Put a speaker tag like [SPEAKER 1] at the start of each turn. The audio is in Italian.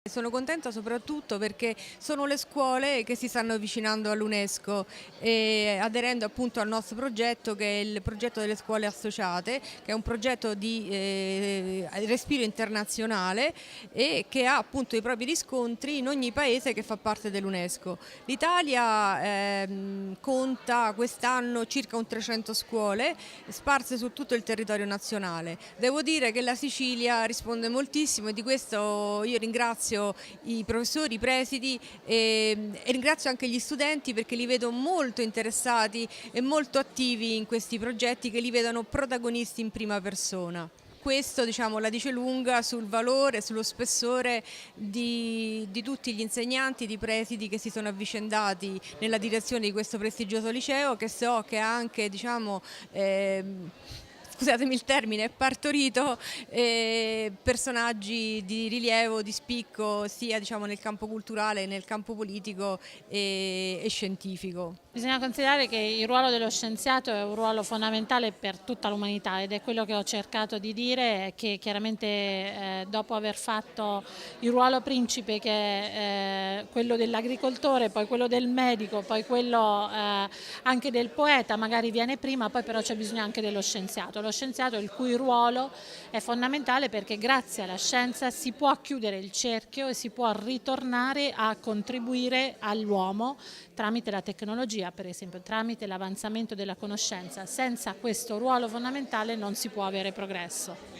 [SPEAKER 1] Sono contenta soprattutto perché sono le scuole che si stanno avvicinando all'UNESCO e aderendo appunto al nostro progetto, che è il progetto delle scuole associate, che è un progetto di respiro internazionale e che ha appunto i propri riscontri in ogni paese che fa parte dell'UNESCO. L'Italia conta quest'anno circa 300 scuole sparse su tutto il territorio nazionale. Devo dire che la Sicilia risponde moltissimo e di questo io ringrazio i professori, i presidi e ringrazio anche gli studenti perché li vedo molto interessati e molto attivi in questi progetti, che li vedono protagonisti in prima persona. Questo, diciamo, la dice lunga sul valore, sullo spessore di tutti gli insegnanti, di presidi che si sono avvicendati nella direzione di questo prestigioso liceo, che so che ha anche, diciamo, scusatemi il termine, partorito personaggi di rilievo, di spicco, sia, diciamo, nel campo culturale, nel campo politico e scientifico.
[SPEAKER 2] Bisogna considerare che il ruolo dello scienziato è un ruolo fondamentale per tutta l'umanità ed è quello che ho cercato di dire, che chiaramente dopo aver fatto il ruolo principe, che è quello dell'agricoltore, poi quello del medico, poi quello anche del poeta, magari viene prima, poi però c'è bisogno anche dello scienziato. Lo scienziato, il cui ruolo è fondamentale perché grazie alla scienza si può chiudere il cerchio e si può ritornare a contribuire all'uomo tramite la tecnologia, per esempio, tramite l'avanzamento della conoscenza. Senza questo ruolo fondamentale non si può avere progresso.